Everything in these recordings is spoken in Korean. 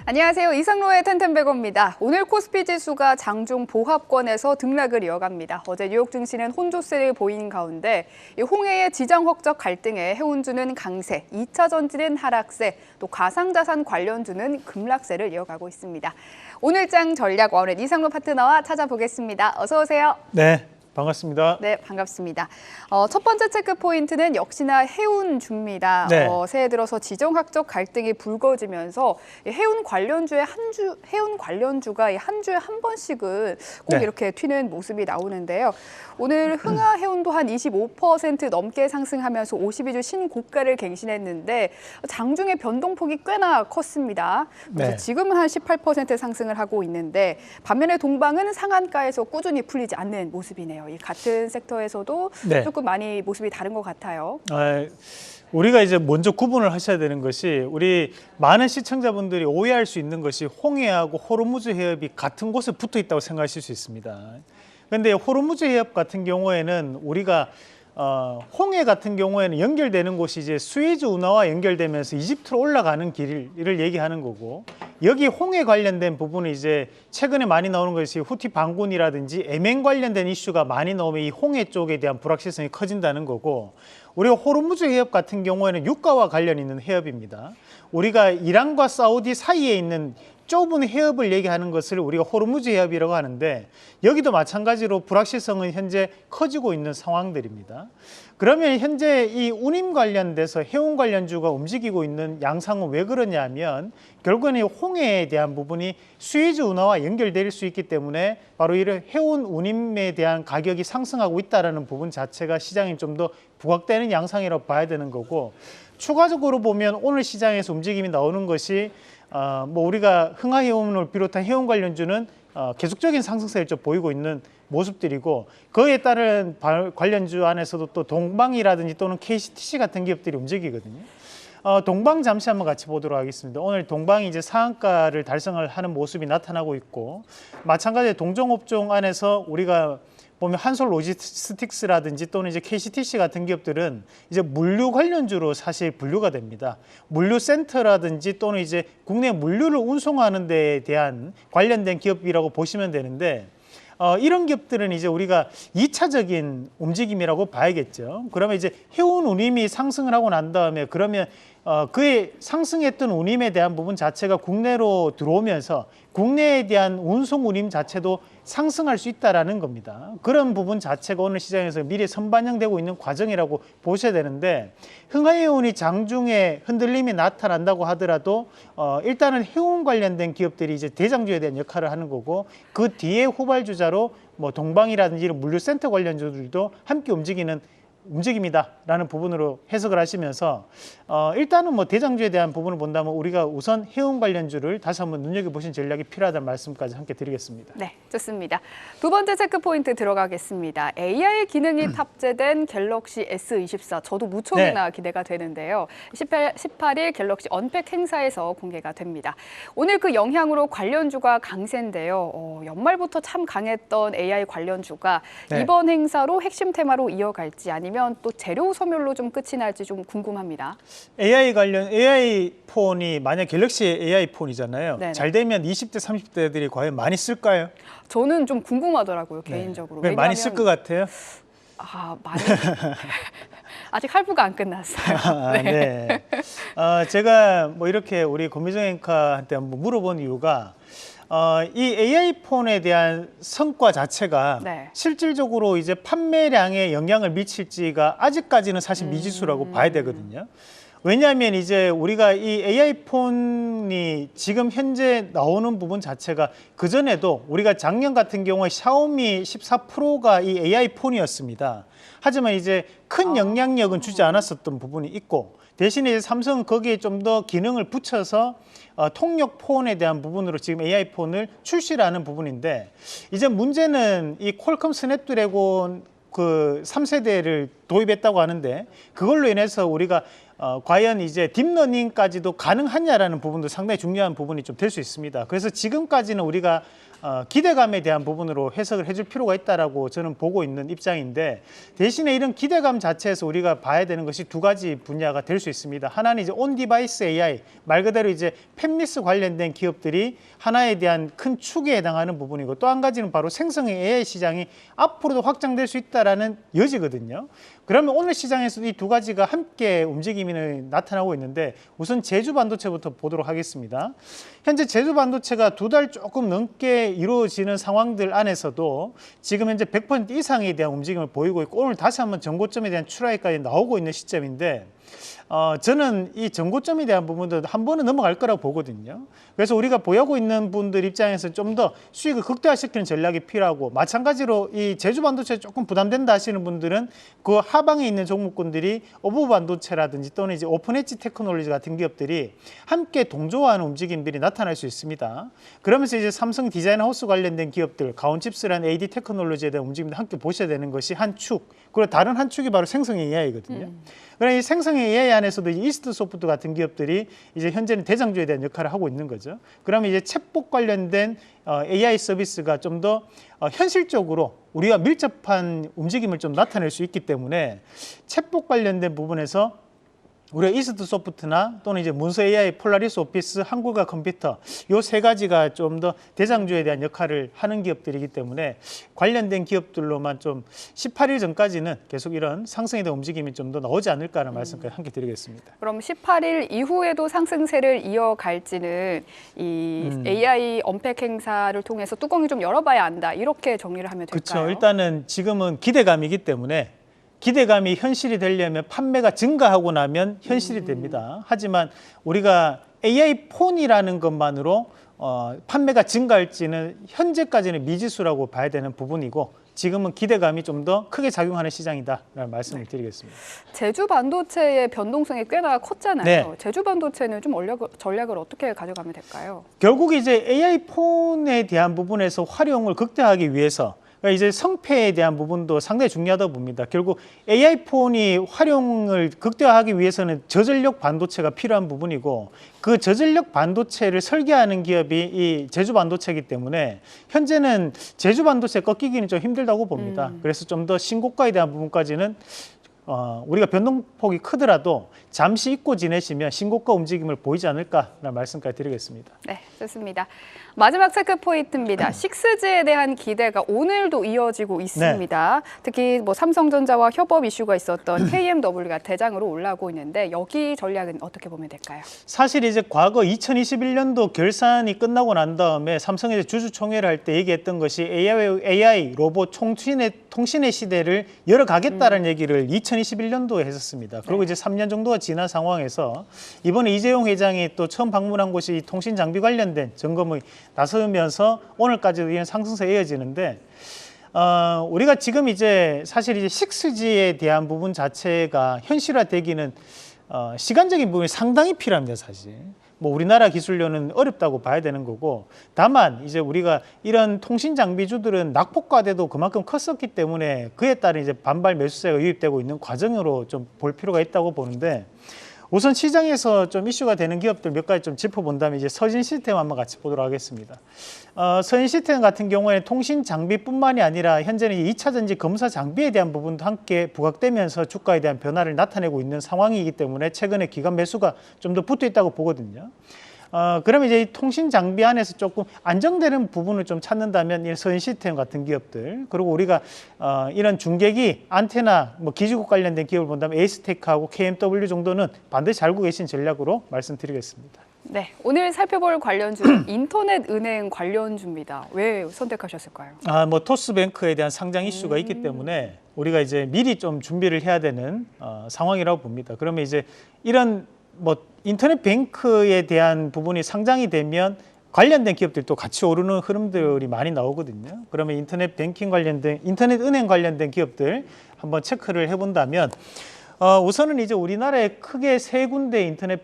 안녕하세요. 이상로의 텐텐베거입니다. 오늘 코스피 지수가 장중 보합권에서 등락을 이어갑니다. 어제 뉴욕 증시는 혼조세를 보인 가운데 홍해의 지정 확적 갈등에 해운주는 강세, 2차 전지는 하락세, 또 가상자산 관련주는 급락세를 이어가고 있습니다. 오늘장 전략원의 이상로 파트너와 찾아보겠습니다. 어서 오세요. 네. 반갑습니다. 네, 반갑습니다. 첫 번째 체크 포인트는 역시나 해운주입니다. 네. 새해 들어서 지정학적 갈등이 불거지면서 해운 관련주가 한 주에 한 번씩은 꼭 네. 이렇게 튀는 모습이 나오는데요. 오늘 흥하해운도 한 25% 넘게 상승하면서 52주 신고가를 갱신했는데 장중에 변동폭이 꽤나 컸습니다. 그래서 네. 지금은 한 18% 상승을 하고 있는데 반면에 동방은 상한가에서 꾸준히 풀리지 않는 모습이네요. 이 같은 섹터에서도 네. 조금 많이 모습이 다른 것 같아요. 우리가 이제 먼저 구분을 하셔야 되는 것이 우리 많은 시청자분들이 오해할 수 있는 것이 홍해하고 호르무즈 해협이 같은 곳에 붙어 있다고 생각하실 수 있습니다. 그런데 호르무즈 해협 같은 경우에는 우리가 홍해 같은 경우에는 연결되는 곳이 이제 수에즈 운하와 연결되면서 이집트로 올라가는 길을 얘기하는 거고, 여기 홍해 관련된 부분이 이제 최근에 많이 나오는 것이 후티 반군이라든지 예멘 관련된 이슈가 많이 나오면 이 홍해 쪽에 대한 불확실성이 커진다는 거고, 우리가 호르무즈 해협 같은 경우에는 유가와 관련 있는 해협입니다. 우리가 이란과 사우디 사이에 있는 좁은 해협을 얘기하는 것을 우리가 호르무즈 해협이라고 하는데, 여기도 마찬가지로 불확실성은 현재 커지고 있는 상황들입니다. 그러면 현재 이 운임 관련돼서 해운 관련주가 움직이고 있는 양상은 왜 그러냐면, 결국은 이 홍해에 대한 부분이 수에즈 운하와 연결될 수 있기 때문에 바로 이런 해운 운임에 대한 가격이 상승하고 있다는 부분 자체가 시장이 좀 더 부각되는 양상이라고 봐야 되는 거고, 추가적으로 보면 오늘 시장에서 움직임이 나오는 것이 우리가 흥하해운을 비롯한 해운 관련주는 계속적인 상승세를 좀 보이고 있는 모습들이고, 그에 따른 관련주 안에서도 또 동방이라든지 또는 KCTC 같은 기업들이 움직이거든요. 동방 잠시 한번 같이 보도록 하겠습니다. 오늘 동방이 이제 상한가를 달성을 하는 모습이 나타나고 있고, 마찬가지로 동종업종 안에서 우리가 보면 한솔 로지스틱스라든지 또는 이제 KCTC 같은 기업들은 이제 물류 관련주로 사실 분류가 됩니다. 물류 센터라든지 또는 이제 국내 물류를 운송하는 데에 대한 관련된 기업이라고 보시면 되는데, 이런 기업들은 이제 우리가 2차적인 움직임이라고 봐야겠죠. 그러면 이제 해운 운임이 상승을 하고 난 다음에 그러면 그의 상승했던 운임에 대한 부분 자체가 국내로 들어오면서 국내에 대한 운송 운임 자체도 상승할 수 있다라는 겁니다. 그런 부분 자체가 오늘 시장에서 미리 선반영되고 있는 과정이라고 보셔야 되는데, 흥하해운이 장중에 흔들림이 나타난다고 하더라도 일단은 해운 관련된 기업들이 이제 대장주에 대한 역할을 하는 거고, 그 뒤에 후발주자로 뭐 동방이라든지 이런 물류센터 관련주들도 함께 움직임이다라는 부분으로 해석을 하시면서 일단은 뭐 대장주에 대한 부분을 본다면 우리가 우선 해운 관련주를 다시 한번 눈여겨보신 전략이 필요하다는 말씀까지 함께 드리겠습니다. 네, 좋습니다. 두 번째 체크 포인트 들어가겠습니다. AI 기능이 탑재된 갤럭시 S24, 저도 무척이나 기대가 되는데요. 18일 갤럭시 언팩 행사에서 공개가 됩니다. 오늘 그 영향으로 관련주가 강세인데요. 연말부터 참 강했던 AI 관련주가 이번 행사로 핵심 테마로 이어갈지 아니면 또 재료 소멸로 좀 끝이 날지 좀 궁금합니다. AI 폰이 만약 갤럭시 AI 폰이잖아요. 네네. 잘 되면 20대, 30대들이 과연 많이 쓸까요? 저는 좀 궁금하더라고요, 개인적으로. 왜 많이 쓸 것 같아요? 많이. 아직 할부가 안 끝났어요. 네. 제가 뭐 이렇게 우리 고미정 앵커한테 한번 물어본 이유가 이 AI 폰에 대한 성과 자체가 실질적으로 이제 판매량에 영향을 미칠지가 아직까지는 사실 미지수라고 봐야 되거든요. 왜냐하면 이제 우리가 이 AI 폰이 지금 현재 나오는 부분 자체가 그전에도 우리가 작년 같은 경우에 샤오미 14 프로가 이 AI 폰이었습니다. 하지만 이제 큰 영향력은 주지 않았었던 부분이 있고, 대신에 이제 삼성은 거기에 좀 더 기능을 붙여서 통역 폰에 대한 부분으로 지금 AI 폰을 출시를 하는 부분인데, 이제 문제는 이 퀄컴 스냅드래곤 그 3세대를 도입했다고 하는데, 그걸로 인해서 우리가 과연 이제 딥러닝까지도 가능하냐라는 부분도 상당히 중요한 부분이 좀 될 수 있습니다. 그래서 지금까지는 우리가 기대감에 대한 부분으로 해석을 해줄 필요가 있다라고 저는 보고 있는 입장인데, 대신에 이런 기대감 자체에서 우리가 봐야 되는 것이 두 가지 분야가 될 수 있습니다. 하나는 이제 온 디바이스 AI, 말 그대로 이제 팹리스 관련된 기업들이 하나에 대한 큰 축에 해당하는 부분이고, 또 한 가지는 바로 생성의 AI 시장이 앞으로도 확장될 수 있다라는 여지거든요. 그러면 오늘 시장에서도 이 두 가지가 함께 움직임이 나타나고 있는데, 우선 제주 반도체부터 보도록 하겠습니다. 현재 제주 반도체가 2달 조금 넘게 이루어지는 상황들 안에서도 지금 현재 100% 이상에 대한 움직임을 보이고 있고, 오늘 다시 한번 전고점에 대한 출하까지 나오고 있는 시점인데, 저는 이 전고점에 대한 부분도 한 번은 넘어갈 거라고 보거든요. 그래서 우리가 보유하고 있는 분들 입장에서 좀 더 수익을 극대화시키는 전략이 필요하고, 마찬가지로 이 제주 반도체 조금 부담된다 하시는 분들은 그 하방에 있는 종목군들이 오브 반도체라든지 또는 이제 오픈 엣지 테크놀로지 같은 기업들이 함께 동조하는 움직임들이 나타날 수 있습니다. 그러면서 이제 삼성 디자인 하우스 관련된 기업들, 가온칩스라는 AD 테크놀로지에 대한 움직임도 함께 보셔야 되는 것이 한 축, 그리고 다른 한 축이 바로 생성의 AI거든요. 그러나 이 생성의 AI 안에서도 이스트 소프트 같은 기업들이 이제 현재는 대장주에 대한 역할을 하고 있는 거죠. 그러면 이제 챗봇 관련된 AI 서비스가 좀 더 현실적으로 우리가 밀접한 움직임을 좀 나타낼 수 있기 때문에 챗봇 관련된 부분에서 우리가 이스트 소프트나 또는 이제 문서 AI, 폴라리스 오피스, 한국과 컴퓨터, 요 세 가지가 좀 더 대장주에 대한 역할을 하는 기업들이기 때문에 관련된 기업들로만 좀 18일 전까지는 계속 이런 상승에 대한 움직임이 좀 더 나오지 않을까라는 말씀까지 함께 드리겠습니다. 그럼 18일 이후에도 상승세를 이어갈지는 이 AI 언팩 행사를 통해서 뚜껑을 좀 열어봐야 한다, 이렇게 정리를 하면 될까요? 그렇죠. 일단은 지금은 기대감이기 때문에 기대감이 현실이 되려면 판매가 증가하고 나면 현실이 됩니다. 하지만 우리가 AI 폰이라는 것만으로 판매가 증가할지는 현재까지는 미지수라고 봐야 되는 부분이고, 지금은 기대감이 좀 더 크게 작용하는 시장이다라는 말씀을 드리겠습니다. 제주 반도체의 변동성이 꽤나 컸잖아요. 네. 제주 반도체는 좀 전략을 어떻게 가져가면 될까요? 결국 이제 AI 폰에 대한 부분에서 활용을 극대화하기 위해서, 그러니까 이제 성패에 대한 부분도 상당히 중요하다고 봅니다. 결국 AI 폰이 활용을 극대화하기 위해서는 저전력 반도체가 필요한 부분이고, 그 저전력 반도체를 설계하는 기업이 이 제주 반도체이기 때문에 현재는 제주 반도체 꺾이기는 좀 힘들다고 봅니다. 그래서 좀 더 신고가에 대한 부분까지는 우리가 변동폭이 크더라도 잠시 잊고 지내시면 신고가 움직임을 보이지 않을까라는 말씀까지 드리겠습니다. 네, 좋습니다. 마지막 체크 포인트입니다. 6G에 대한 기대가 오늘도 이어지고 있습니다. 특히 뭐 삼성전자와 협업 이슈가 있었던 KMW가 대장으로 올라오고 있는데, 여기 전략은 어떻게 보면 될까요? 사실 이제 과거 2021년도 결산이 끝나고 난 다음에 삼성에서 주주총회를 할 때 얘기했던 것이 AI 로봇 통신의 시대를 열어가겠다는 얘기를 2021년도에 했었습니다. 그리고 이제 3년 정도가 지난 상황에서 이번에 이재용 회장이 또 처음 방문한 곳이 통신 장비 관련된 점검을 나서면서 오늘까지도 이런 상승세에 이어지는데, 우리가 지금 이제 사실 이제 6G에 대한 부분 자체가 현실화되기는 시간적인 부분이 상당히 필요합니다, 사실. 뭐 우리나라 기술료는 어렵다고 봐야 되는 거고, 다만 이제 우리가 이런 통신 장비주들은 낙폭과대도 그만큼 컸었기 때문에 그에 따른 이제 반발 매수세가 유입되고 있는 과정으로 좀 볼 필요가 있다고 보는데, 우선 시장에서 좀 이슈가 되는 기업들 몇 가지 좀 짚어본다면 이제 서진 시스템 한번 같이 보도록 하겠습니다. 서진 시스템 같은 경우에는 통신 장비뿐만이 아니라 현재는 2차 전지 검사 장비에 대한 부분도 함께 부각되면서 주가에 대한 변화를 나타내고 있는 상황이기 때문에 최근에 기관 매수가 좀 더 붙어 있다고 보거든요. 그러면 이제 이 통신 장비 안에서 조금 안정되는 부분을 좀 찾는다면 이 서진 시스템 같은 기업들, 그리고 우리가 이런 중계기, 안테나, 뭐 기지국 관련된 기업을 본다면 에이스테크하고 KMW 정도는 반드시 알고 계신 전략으로 말씀드리겠습니다. 네, 오늘 살펴볼 관련주는 인터넷 은행 관련주입니다. 왜 선택하셨을까요? 뭐 토스뱅크에 대한 상장 이슈가 있기 때문에 우리가 이제 미리 좀 준비를 해야 되는 상황이라고 봅니다. 그러면 이제 이런 뭐 인터넷 뱅크에 대한 부분이 상장이 되면 관련된 기업들도 같이 오르는 흐름들이 많이 나오거든요. 그러면 인터넷 뱅킹 관련된, 인터넷 은행 관련된 기업들 한번 체크를 해본다면, 우선은 이제 우리나라에 크게 세 군데 인터넷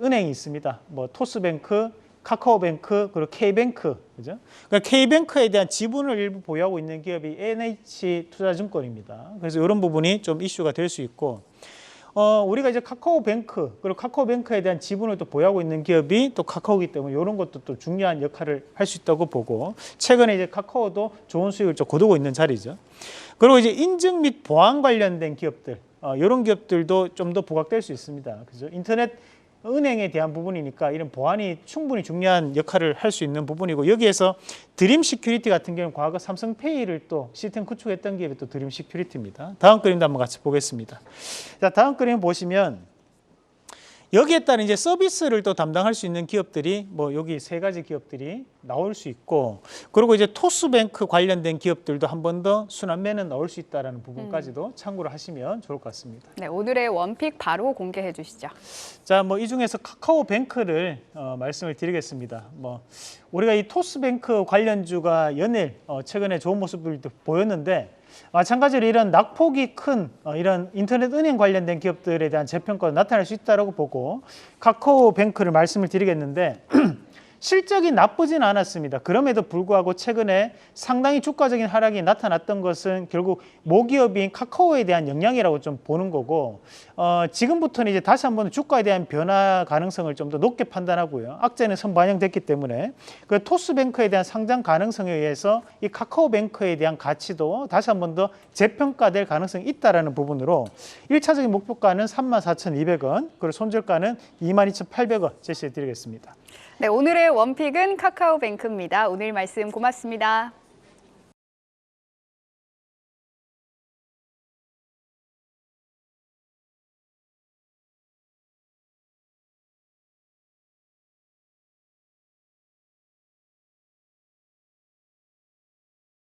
은행이 있습니다. 뭐 토스뱅크, 카카오뱅크, 그리고 K뱅크, 그죠? 그러니까 K뱅크에 대한 지분을 일부 보유하고 있는 기업이 NH투자증권입니다. 그래서 이런 부분이 좀 이슈가 될 수 있고, 우리가 이제 카카오뱅크 그리고 카카오뱅크에 대한 지분을 또 보유하고 있는 기업이 또 카카오이기 때문에 이런 것도 또 중요한 역할을 할 수 있다고 보고 최근에 이제 카카오도 좋은 수익을 좀 거두고 있는 자리죠. 그리고 이제 인증 및 보안 관련된 기업들 이런 기업들도 좀 더 부각될 수 있습니다. 그죠? 인터넷 은행에 대한 부분이니까 이런 보안이 충분히 중요한 역할을 할 수 있는 부분이고 여기에서 드림 시큐리티 같은 경우는 과거 삼성페이를 또 시스템 구축했던 기업이 또 드림 시큐리티입니다. 다음 그림도 한번 같이 보겠습니다. 자, 다음 그림 보시면 여기에 따른 이제 서비스를 또 담당할 수 있는 기업들이 뭐 여기 세 가지 기업들이 나올 수 있고 그리고 이제 토스뱅크 관련된 기업들도 한 번 더 순환매는 나올 수 있다라는 부분까지도 참고를 하시면 좋을 것 같습니다. 네, 오늘의 원픽 바로 공개해 주시죠. 자, 뭐 이 중에서 카카오뱅크를 말씀을 드리겠습니다. 뭐 우리가 이 토스뱅크 관련주가 연일 최근에 좋은 모습들도 보였는데 마찬가지로 이런 낙폭이 큰 이런 인터넷 은행 관련된 기업들에 대한 재평가가 나타날 수 있다고 보고 카카오뱅크를 말씀을 드리겠는데 실적이 나쁘진 않았습니다. 그럼에도 불구하고 최근에 상당히 주가적인 하락이 나타났던 것은 결국 모기업인 카카오에 대한 영향이라고 좀 보는 거고 지금부터는 이제 다시 한번 주가에 대한 변화 가능성을 좀 더 높게 판단하고요. 악재는 선반영됐기 때문에 그 토스뱅크에 대한 상장 가능성에 의해서 이 카카오뱅크에 대한 가치도 다시 한번 더 재평가될 가능성이 있다라는 부분으로 1차적인 목표가는 34,200원, 그리고 손절가는 22,800원 제시해 드리겠습니다. 네, 오늘의 원픽은 카카오뱅크입니다. 오늘 말씀 고맙습니다.